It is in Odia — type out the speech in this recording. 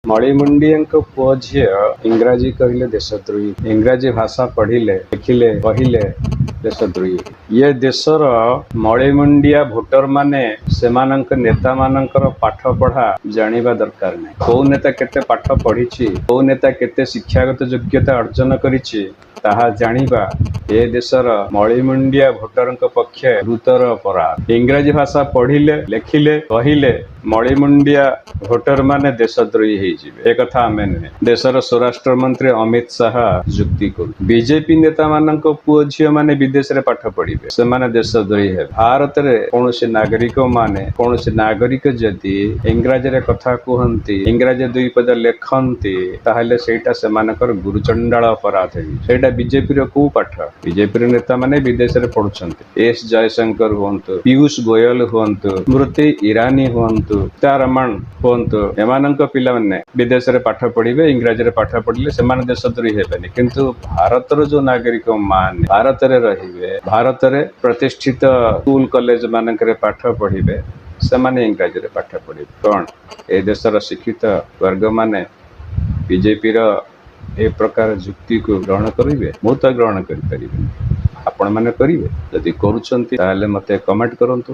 ମଳିମୁଣ୍ଡିଆଙ୍କ ପୁଅ ଝିଅ ଇଂରାଜୀ କହିଲେ ଦେଶଦ୍ରୋହୀ, ଇଂରାଜୀ ଭାଷା ପଢିଲେ ଲେଖିଲେ କହିଲେ ଦେଶଦ୍ରୋହୀ। ଏ ଦେଶର ମଳିମୁଣ୍ଡିଆ ଭୋଟର ମାନେ ସେମାନଙ୍କ ନେତା ମାନଙ୍କର ପାଠ ପଢା ଜାଣିବା ଦରକାର ନାହିଁ। କୋଉ ନେତା କେତେ ପାଠ ପଢିଛି, କୋଉ ନେତା କେତେ ଶିକ୍ଷାଗତ ଯୋଗ୍ୟତା ଅର୍ଜନ କରିଛି ତାହା ଜାଣିବା ଏ ଦେଶର ମଳିମୁଣ୍ଡିଆ ଭୋଟରଙ୍କ ପକ୍ଷେ ଗୁରୁତର ଅପରାଧ। ଇଂରାଜୀ ଭାଷା ପଢିଲେ ଲେଖିଲେ କହିଲେ ମଳିମୁଣ୍ଡିଆ ଭୋଟର ମାନେ ଦେଶଦ୍ରୋହୀ ହେଇଯିବେ, ଏକଥା ଆମେ ନୁହେଁ। ଦେଶର ସ୍ୱରାଷ୍ଟ୍ର ମନ୍ତ୍ରୀ ଅମିତ ଶାହା ଯୁକ୍ତି କରୁ। ବିଜେପି ନେତା ମାନଙ୍କ ପୁଅ ଝିଅ ମାନେ ବିଦେଶରେ ପାଠ ପଢିବେ, ସେମାନେ ଦେଶଦ୍ରୋହୀ ହେବେ। ଭାରତରେ କୌଣସି ନାଗରିକ ଯଦି ଇଂରାଜୀରେ କଥା କୁହନ୍ତି, ଇଂରାଜୀ ଦୁଇ ପଦ ଲେଖନ୍ତି, ତାହେଲେ ସେଇଟା ସେମାନଙ୍କର ଗୁରୁଚଣ୍ଡାଳ ଅପରାଧ ହେଇଛି। ସେଇଟା ବିଜେପିର କୋଉ ପାଠ? ବିଜେପିର ନେତା ମାନେ ବିଦେଶରେ ପଢୁଛନ୍ତି। ଏସ୍ ଜୟଶଙ୍କର ହୁଅନ୍ତୁ, ପୀୟୁଷ ଗୋୟଲ ହୁଅନ୍ତୁ, ସ୍ମୃତି ଇରାନୀ ହୁଅନ୍ତୁ, ସୀତାରମଣ ହୁଅନ୍ତୁ, ଏମାନଙ୍କ ପିଲାମାନେ ବିଦେଶରେ ପାଠ ପଢିବେ, ଇଂରାଜୀରେ ପାଠ ପଢିଲେ ସେମାନେ ଦେଶଦ୍ରୋହୀ ହେବେନି। କିନ୍ତୁ ଭାରତର ଯୋଉ ନାଗରିକ ମାନେ ଭାରତରେ ରହିବେ, ଭାରତରେ ପ୍ରତିଷ୍ଠିତ ସ୍କୁଲ କଲେଜ ମାନଙ୍କରେ ପାଠ ପଢିବେ, ସେମାନେ ଇଂରାଜୀରେ ପାଠ ପଢିବେ। କଣ ଏ ଦେଶର ଶିକ୍ଷିତ ବର୍ଗ ମାନେ ବିଜେପିର ଏ ପ୍ରକାର ଯୁକ୍ତିକୁ ଗ୍ରହଣ କରିବେ? ମୁଁ ତ ଗ୍ରହଣ କରିପାରିବିନି। ଆପଣ ମାନେ କରିବେ? ଯଦି କରୁଛନ୍ତି ତାହେଲେ ମତେ କମେଣ୍ଟ କରନ୍ତୁ।